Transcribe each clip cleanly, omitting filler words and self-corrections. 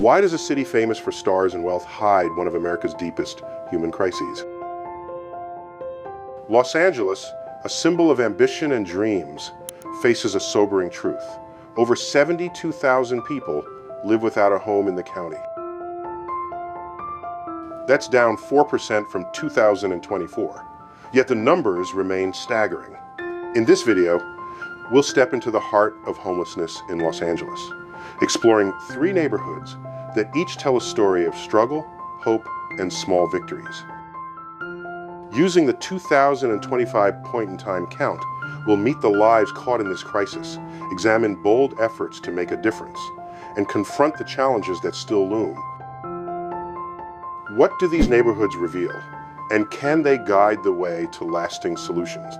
Why does a city famous for stars and wealth hide one of America's deepest human crises? Los Angeles, a symbol of ambition and dreams, faces a sobering truth. Over 72,000 people live without a home in the county. That's down 4% from 2024, yet the numbers remain staggering. In this video, we'll step into the heart of homelessness in Los Angeles, exploring 3 neighborhoods that each tell a story of struggle, hope, and small victories. Using the 2025 point-in-time count, we'll meet the lives caught in this crisis, examine bold efforts to make a difference, and confront the challenges that still loom. What do these neighborhoods reveal, and can they guide the way to lasting solutions?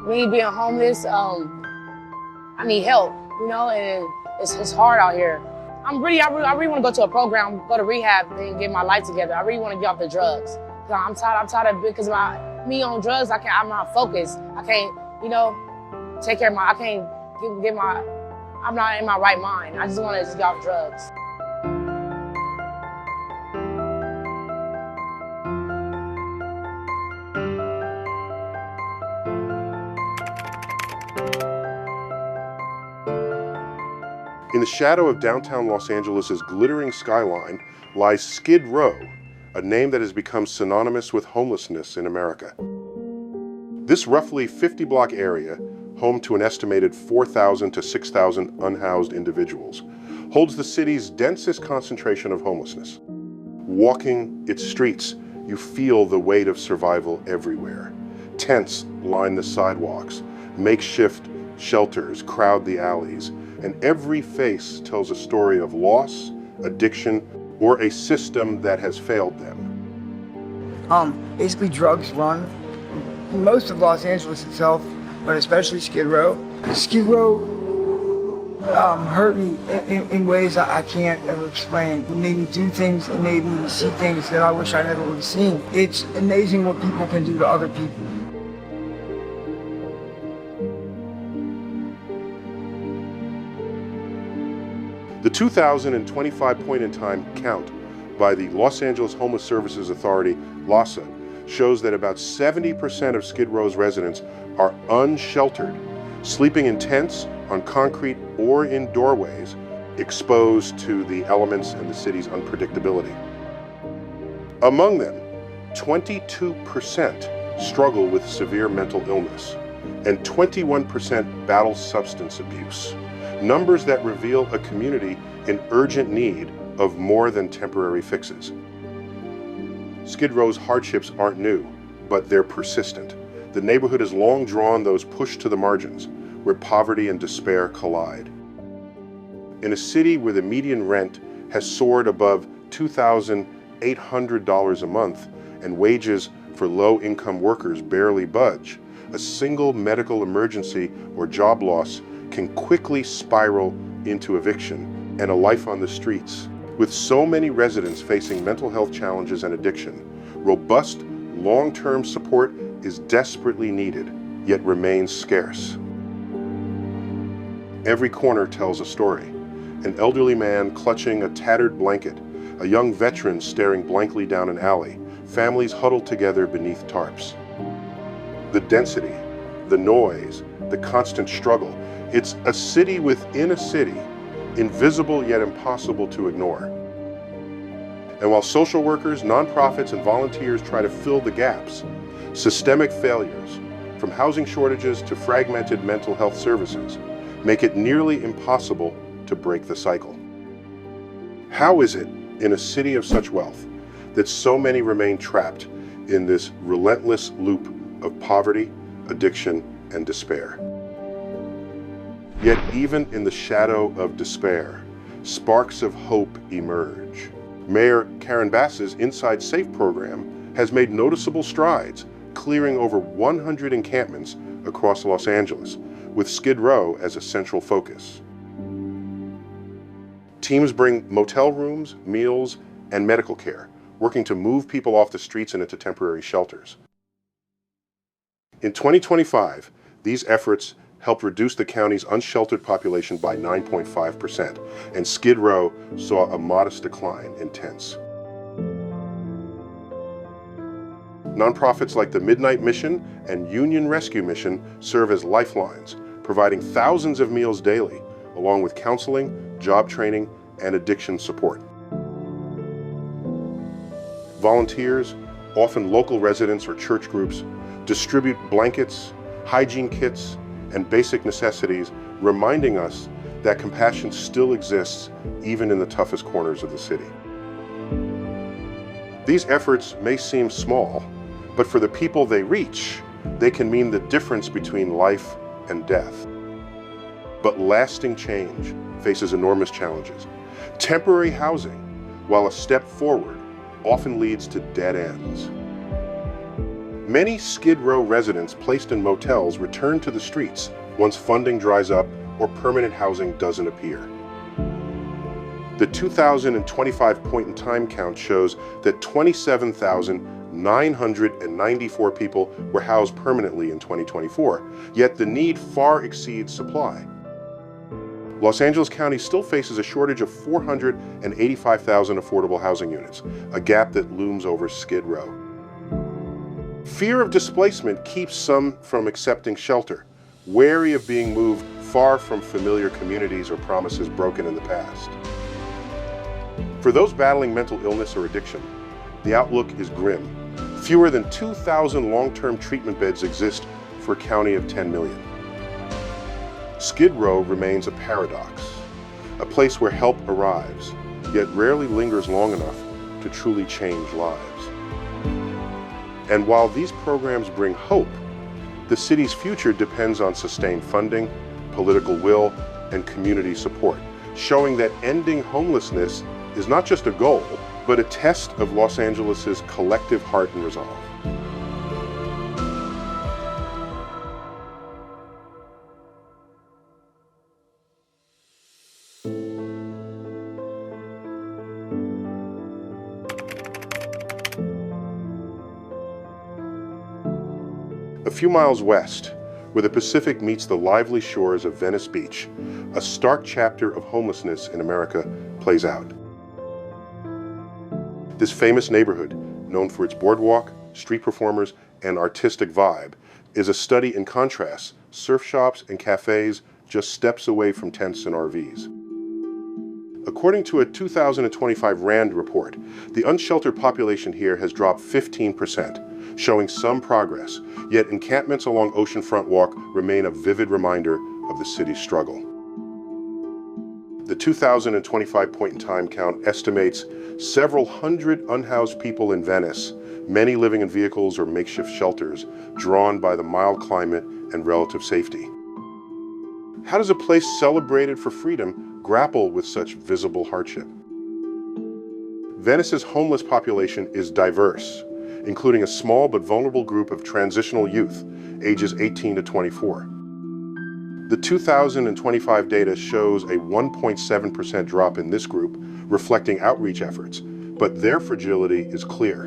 Me being homeless, I need help, and it's hard out here. I really want to go to a program, go to rehab, and get my life together. I really want to get off the drugs. I'm tired of it because me on drugs, I'm not focused. I can't, take care of I can't I'm not in my right mind. I just want to get off drugs. In the shadow of downtown Los Angeles' glittering skyline lies Skid Row, a name that has become synonymous with homelessness in America. This roughly 50-block area, home to an estimated 4,000 to 6,000 unhoused individuals, holds the city's densest concentration of homelessness. Walking its streets, you feel the weight of survival everywhere. Tents line the sidewalks, makeshift shelters crowd the alleys, and every face tells a story of loss, addiction, or a system that has failed them. Basically drugs run most of Los Angeles itself, but especially Skid Row. Skid Row hurt me in ways I can't ever explain. It made me do things, it made me see things that I wish I never would have seen. It's amazing what people can do to other people. The 2025 point-in-time count by the Los Angeles Homeless Services Authority, LAHSA, shows that about 70% of Skid Row's residents are unsheltered, sleeping in tents, on concrete, or in doorways, exposed to the elements and the city's unpredictability. Among them, 22% struggle with severe mental illness, and 21% battle substance abuse. Numbers that reveal a community in urgent need of more than temporary fixes. Skid Row's hardships aren't new, but they're persistent. The neighborhood has long drawn those pushed to the margins, where poverty and despair collide. In a city where the median rent has soared above $2,800 a month and wages for low-income workers barely budge, a single medical emergency or job loss can quickly spiral into eviction and a life on the streets. With so many residents facing mental health challenges and addiction, robust, long-term support is desperately needed, yet remains scarce. Every corner tells a story. An elderly man clutching a tattered blanket, a young veteran staring blankly down an alley, families huddled together beneath tarps. The density, the noise, the constant struggle. It's a city within a city, invisible yet impossible to ignore. And while social workers, nonprofits, and volunteers try to fill the gaps, systemic failures, from housing shortages to fragmented mental health services, make it nearly impossible to break the cycle. How is it, in a city of such wealth, that so many remain trapped in this relentless loop of poverty, addiction, and despair? Yet even in the shadow of despair, sparks of hope emerge. Mayor Karen Bass's Inside Safe program has made noticeable strides, clearing over 100 encampments across Los Angeles, with Skid Row as a central focus. Teams bring motel rooms, meals, and medical care, working to move people off the streets and into temporary shelters. In 2025, these efforts helped reduce the county's unsheltered population by 9.5%, and Skid Row saw a modest decline in tents. Nonprofits like the Midnight Mission and Union Rescue Mission serve as lifelines, providing thousands of meals daily, along with counseling, job training, and addiction support. Volunteers, often local residents or church groups, distribute blankets, hygiene kits, and basic necessities, reminding us that compassion still exists even in the toughest corners of the city. These efforts may seem small, but for the people they reach, they can mean the difference between life and death. But lasting change faces enormous challenges. Temporary housing, while a step forward, often leads to dead ends. Many Skid Row residents placed in motels return to the streets once funding dries up or permanent housing doesn't appear. The 2025 point-in-time count shows that 27,994 people were housed permanently in 2024, yet the need far exceeds supply. Los Angeles County still faces a shortage of 485,000 affordable housing units, a gap that looms over Skid Row. Fear of displacement keeps some from accepting shelter, wary of being moved far from familiar communities or promises broken in the past. For those battling mental illness or addiction, the outlook is grim. Fewer than 2,000 long-term treatment beds exist for a county of 10 million. Skid Row remains a paradox, a place where help arrives, yet rarely lingers long enough to truly change lives. And while these programs bring hope, the city's future depends on sustained funding, political will, and community support, showing that ending homelessness is not just a goal, but a test of Los Angeles's collective heart and resolve. A few miles west, where the Pacific meets the lively shores of Venice Beach, a stark chapter of homelessness in America plays out. This famous neighborhood, known for its boardwalk, street performers, and artistic vibe, is a study in contrasts, surf shops and cafes just steps away from tents and RVs. According to a 2025 RAND report, the unsheltered population here has dropped 15%, showing some progress, yet encampments along Oceanfront Walk remain a vivid reminder of the city's struggle. The 2025 point-in-time count estimates several hundred unhoused people in Venice, many living in vehicles or makeshift shelters, drawn by the mild climate and relative safety. How does a place celebrated for freedom grapple with such visible hardship? Venice's homeless population is diverse, including a small but vulnerable group of transitional youth, ages 18 to 24. The 2025 data shows a 1.7% drop in this group, reflecting outreach efforts, but their fragility is clear.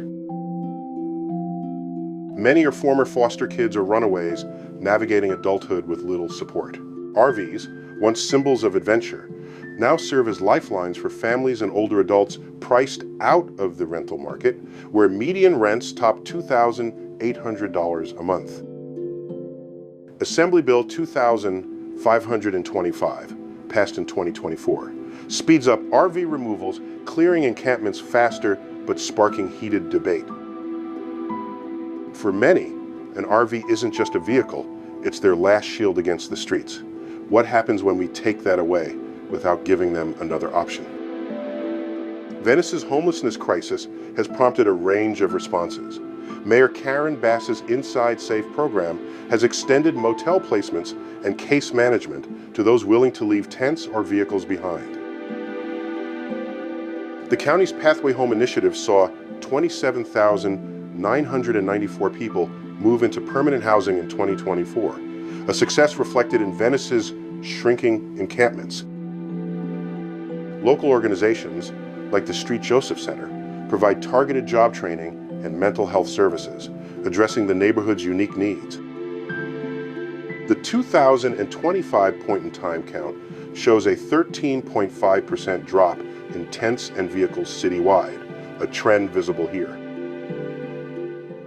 Many are former foster kids or runaways navigating adulthood with little support. RVs, once symbols of adventure, now serve as lifelines for families and older adults priced out of the rental market, where median rents top $2,800 a month. Assembly Bill 2525, passed in 2024, speeds up RV removals, clearing encampments faster but sparking heated debate. For many, an RV isn't just a vehicle, it's their last shield against the streets. What happens when we take that away without giving them another option? Venice's homelessness crisis has prompted a range of responses. Mayor Karen Bass's Inside Safe program has extended motel placements and case management to those willing to leave tents or vehicles behind. The county's Pathway Home initiative saw 27,994 people move into permanent housing in 2024, a success reflected in Venice's shrinking encampments. Local organizations, like the Street Joseph Center, provide targeted job training and mental health services, addressing the neighborhood's unique needs. The 2025 point-in-time count shows a 13.5% drop in tents and vehicles citywide, a trend visible here.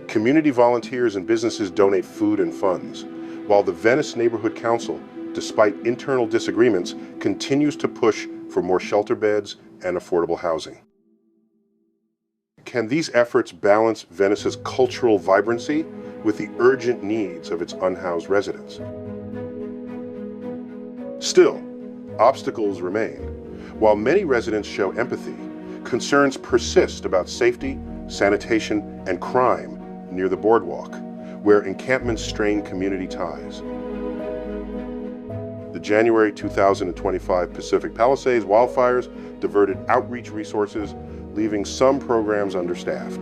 Community volunteers and businesses donate food and funds, while the Venice Neighborhood Council, despite internal disagreements, continues to push for more shelter beds and affordable housing. Can these efforts balance Venice's cultural vibrancy with the urgent needs of its unhoused residents? Still, obstacles remain. While many residents show empathy, concerns persist about safety, sanitation, and crime near the boardwalk, where encampments strain community ties. The January 2025 Pacific Palisades wildfires diverted outreach resources, leaving some programs understaffed.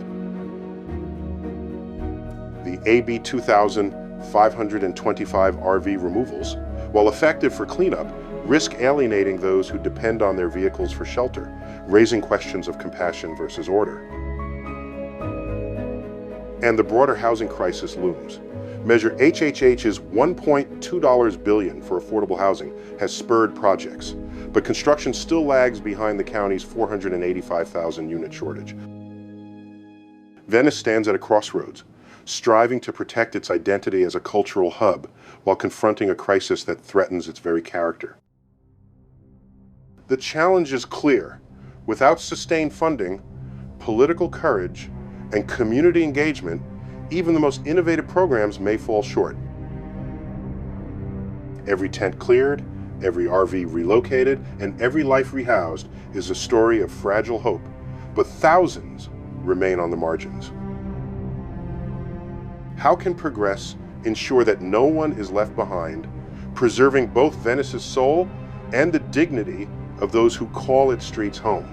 The AB 2525 RV removals, while effective for cleanup, risk alienating those who depend on their vehicles for shelter, raising questions of compassion versus order. And the broader housing crisis looms. Measure HHH's $1.2 billion for affordable housing has spurred projects, but construction still lags behind the county's 485,000 unit shortage. Venice stands at a crossroads, striving to protect its identity as a cultural hub while confronting a crisis that threatens its very character. The challenge is clear. Without sustained funding, political courage, and community engagement, even the most innovative programs may fall short. Every tent cleared, every RV relocated, and every life rehoused is a story of fragile hope, but thousands remain on the margins. How can Progress ensure that no one is left behind, preserving both Venice's soul and the dignity of those who call its streets home?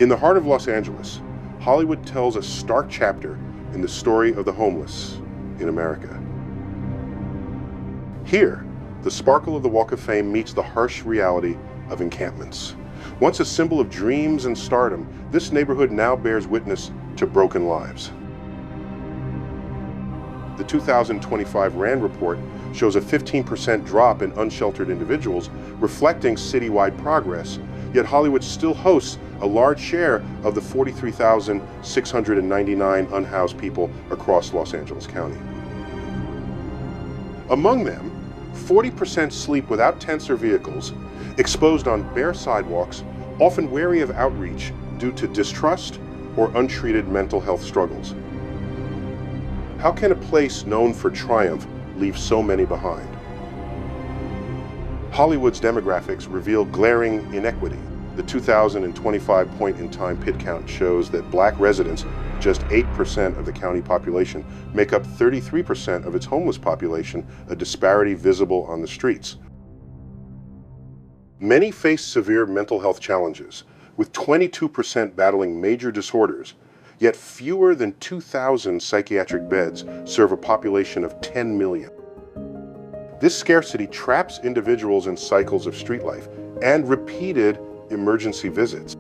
In the heart of Los Angeles, Hollywood tells a stark chapter in the story of the homeless in America. Here, the sparkle of the Walk of Fame meets the harsh reality of encampments. Once a symbol of dreams and stardom, this neighborhood now bears witness to broken lives. The 2025 RAND report shows a 15% drop in unsheltered individuals, reflecting citywide progress, yet Hollywood still hosts a large share of the 43,699 unhoused people across Los Angeles County. Among them, 40% sleep without tents or vehicles, exposed on bare sidewalks, often wary of outreach due to distrust or untreated mental health struggles. How can a place known for triumph leave so many behind? Hollywood's demographics reveal glaring inequity. The 2025 point-in-time PID count shows that Black residents, just 8% of the county population, make up 33% of its homeless population, a disparity visible on the streets. Many face severe mental health challenges, with 22% battling major disorders, yet fewer than 2,000 psychiatric beds serve a population of 10 million. This scarcity traps individuals in cycles of street life and repeated emergency visits.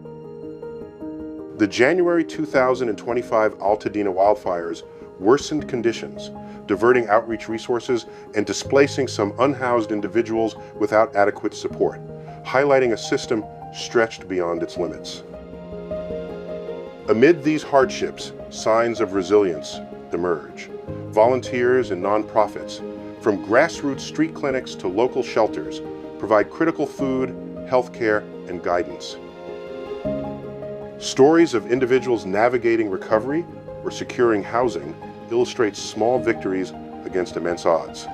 The January 2025 Altadena wildfires worsened conditions, diverting outreach resources and displacing some unhoused individuals without adequate support, highlighting a system stretched beyond its limits. Amid these hardships, signs of resilience emerge. Volunteers and nonprofits, from grassroots street clinics to local shelters, provide critical food, healthcare, and guidance. Stories of individuals navigating recovery or securing housing illustrate small victories against immense odds.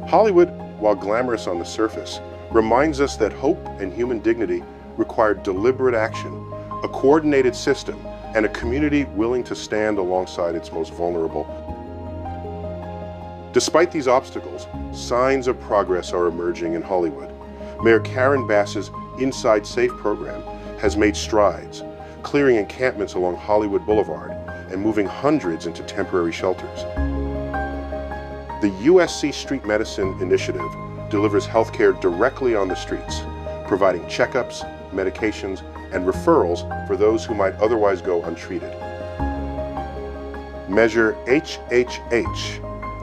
Hollywood, while glamorous on the surface, reminds us that hope and human dignity require deliberate action, a coordinated system, and a community willing to stand alongside its most vulnerable. Despite these obstacles, signs of progress are emerging in Hollywood. Mayor Karen Bass's Inside Safe program has made strides, clearing encampments along Hollywood Boulevard and moving hundreds into temporary shelters. The USC Street Medicine Initiative delivers healthcare directly on the streets, providing checkups, medications, and referrals for those who might otherwise go untreated. Measure HHH,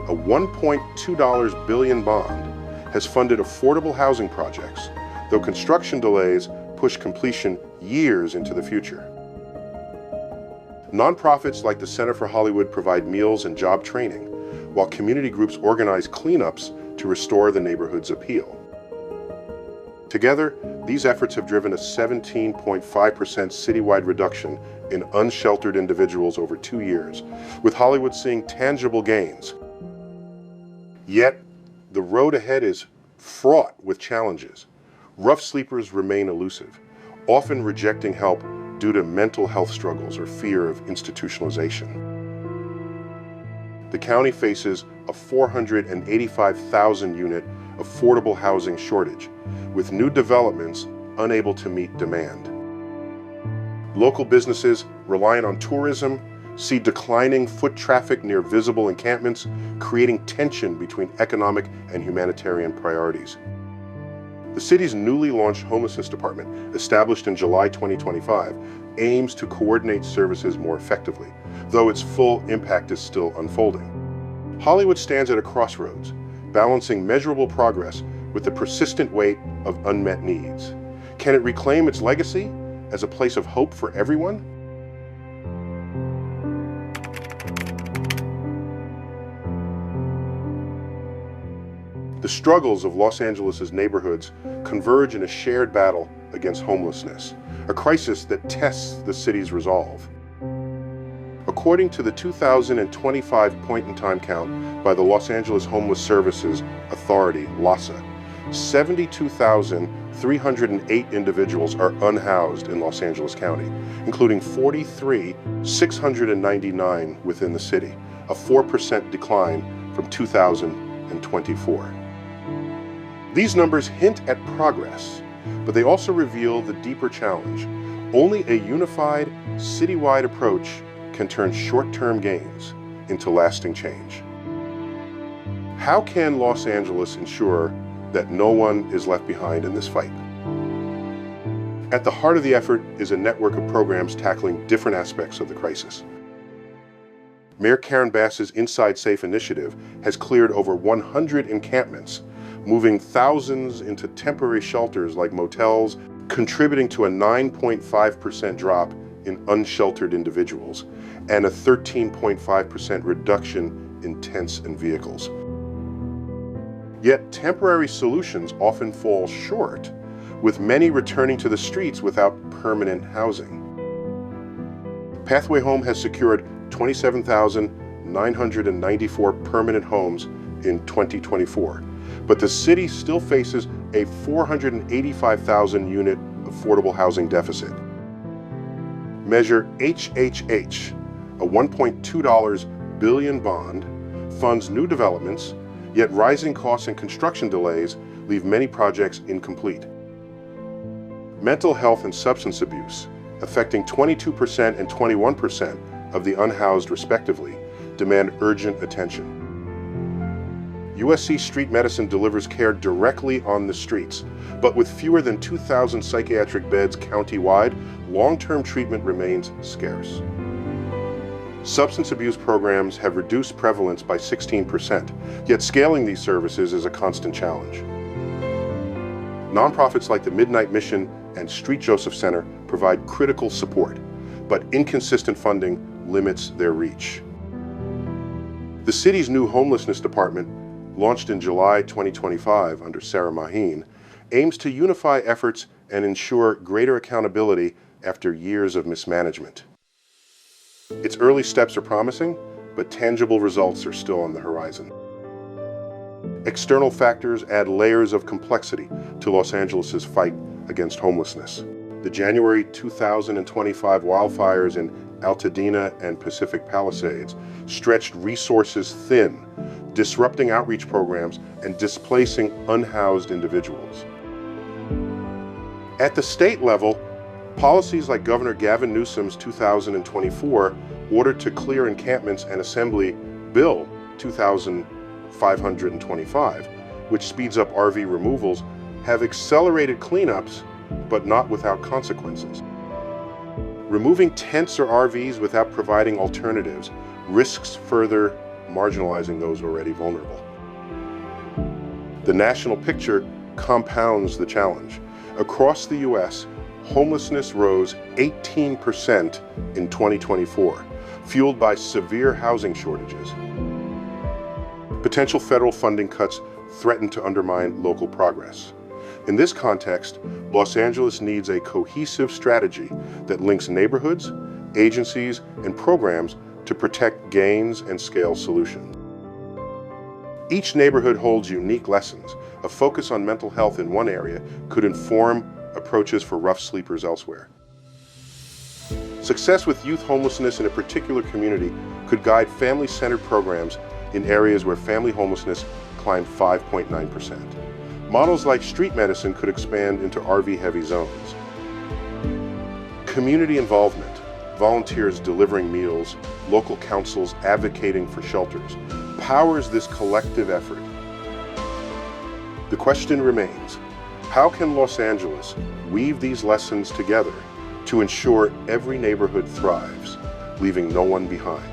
a $1.2 billion bond, has funded affordable housing projects, though construction delays push completion years into the future. Nonprofits like the Center for Hollywood provide meals and job training, while community groups organize cleanups to restore the neighborhood's appeal. Together, these efforts have driven a 17.5% citywide reduction in unsheltered individuals over 2 years, with Hollywood seeing tangible gains. Yet, the road ahead is fraught with challenges. Rough sleepers remain elusive, often rejecting help due to mental health struggles or fear of institutionalization. The county faces a 485,000 unit affordable housing shortage, with new developments unable to meet demand. Local businesses reliant on tourism see declining foot traffic near visible encampments, creating tension between economic and humanitarian priorities. The city's newly launched homelessness department, established in July 2025, aims to coordinate services more effectively, though its full impact is still unfolding. Hollywood stands at a crossroads, balancing measurable progress with the persistent weight of unmet needs. Can it reclaim its legacy as a place of hope for everyone? The struggles of Los Angeles' neighborhoods converge in a shared battle against homelessness, a crisis that tests the city's resolve. According to the 2025 point-in-time count by the Los Angeles Homeless Services Authority, LAHSA, 72,308 individuals are unhoused in Los Angeles County, including 43,699 within the city, a 4% decline from 2024. These numbers hint at progress, but they also reveal the deeper challenge. Only a unified, citywide approach can turn short-term gains into lasting change. How can Los Angeles ensure that no one is left behind in this fight? At the heart of the effort is a network of programs tackling different aspects of the crisis. Mayor Karen Bass's Inside Safe initiative has cleared over 100 encampments, moving thousands into temporary shelters like motels, contributing to a 9.5% drop in unsheltered individuals and a 13.5% reduction in tents and vehicles. Yet temporary solutions often fall short, with many returning to the streets without permanent housing. Pathway Home has secured 27,994 permanent homes in 2024, but the city still faces a 485,000 unit affordable housing deficit. Measure HHH, a $1.2 billion bond, funds new developments, yet rising costs and construction delays leave many projects incomplete. Mental health and substance abuse, affecting 22% and 21% of the unhoused respectively, demand urgent attention. USC Street Medicine delivers care directly on the streets, but with fewer than 2,000 psychiatric beds county-wide, long-term treatment remains scarce. Substance abuse programs have reduced prevalence by 16%, yet scaling these services is a constant challenge. Nonprofits like the Midnight Mission and Street Joseph Center provide critical support, but inconsistent funding limits their reach. The city's new homelessness department, launched in July 2025 under Sarah Maheen, aims to unify efforts and ensure greater accountability after years of mismanagement. Its early steps are promising, but tangible results are still on the horizon. External factors add layers of complexity to Los Angeles' fight against homelessness. The January 2025 wildfires in Altadena and Pacific Palisades stretched resources thin, disrupting outreach programs and displacing unhoused individuals. At the state level, policies like Governor Gavin Newsom's 2024 Order to Clear Encampments and Assembly Bill 2004 525, which speeds up RV removals, have accelerated cleanups, but not without consequences. Removing tents or RVs without providing alternatives risks further marginalizing those already vulnerable. The national picture compounds the challenge. Across the U.S., homelessness rose 18% in 2024, fueled by severe housing shortages. Potential federal funding cuts threaten to undermine local progress. In this context, Los Angeles needs a cohesive strategy that links neighborhoods, agencies, and programs to protect gains and scale solutions. Each neighborhood holds unique lessons. A focus on mental health in one area could inform approaches for rough sleepers elsewhere. Success with youth homelessness in a particular community could guide family-centered programs in areas where family homelessness climbed 5.9%. Models like street medicine could expand into RV-heavy zones. Community involvement, volunteers delivering meals, local councils advocating for shelters, powers this collective effort. The question remains, how can Los Angeles weave these lessons together to ensure every neighborhood thrives, leaving no one behind?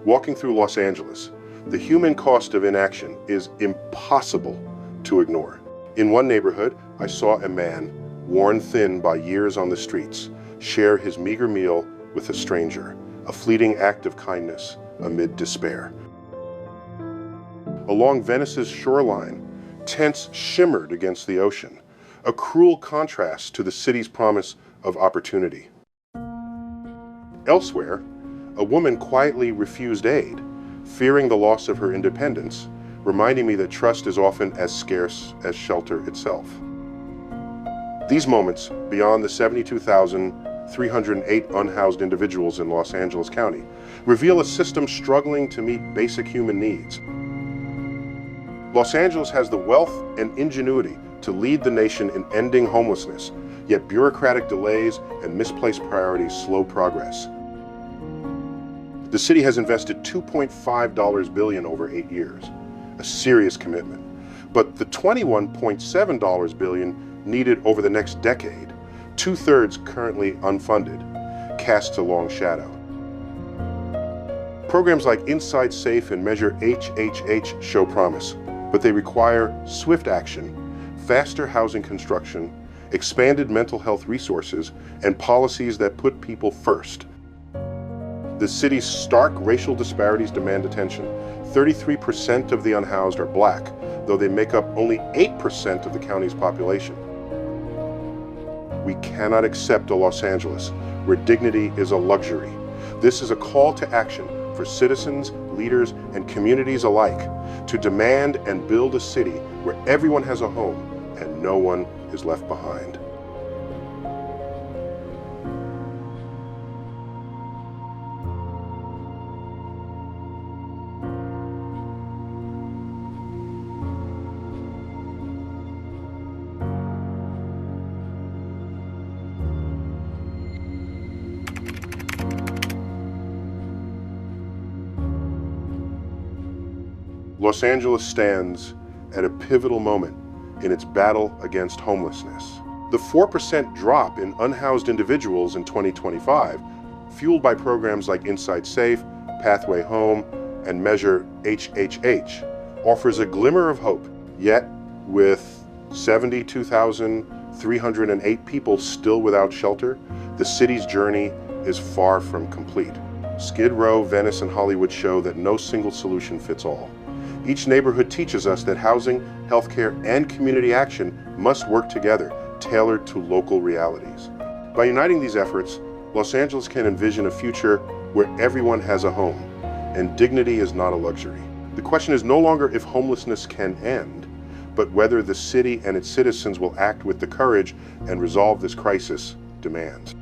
Walking through Los Angeles, the human cost of inaction is impossible to ignore. In one neighborhood, I saw a man, worn thin by years on the streets, share his meager meal with a stranger, a fleeting act of kindness amid despair. Along Venice's shoreline, tents shimmered against the ocean, a cruel contrast to the city's promise of opportunity. Elsewhere, a woman quietly refused aid, fearing the loss of her independence, reminding me that trust is often as scarce as shelter itself. These moments, beyond the 72,308 unhoused individuals in Los Angeles County, reveal a system struggling to meet basic human needs. Los Angeles has the wealth and ingenuity to lead the nation in ending homelessness, yet bureaucratic delays and misplaced priorities slow progress. The city has invested $2.5 billion over 8 years, a serious commitment. But the $21.7 billion needed over the next decade, 2/3 currently unfunded, casts a long shadow. Programs like Inside Safe and Measure HHH show promise, but they require swift action, faster housing construction, expanded mental health resources, and policies that put people first. The city's stark racial disparities demand attention. 33% of the unhoused are Black, though they make up only 8% of the county's population. We cannot accept a Los Angeles where dignity is a luxury. This is a call to action for citizens, leaders, and communities alike to demand and build a city where everyone has a home and no one is left behind. Los Angeles stands at a pivotal moment in its battle against homelessness. The 4% drop in unhoused individuals in 2025, fueled by programs like Inside Safe, Pathway Home, and Measure HHH, offers a glimmer of hope. Yet, with 72,308 people still without shelter, the city's journey is far from complete. Skid Row, Venice, and Hollywood show that no single solution fits all. Each neighborhood teaches us that housing, healthcare, and community action must work together, tailored to local realities. By uniting these efforts, Los Angeles can envision a future where everyone has a home, and dignity is not a luxury. The question is no longer if homelessness can end, but whether the city and its citizens will act with the courage and resolve this crisis demands.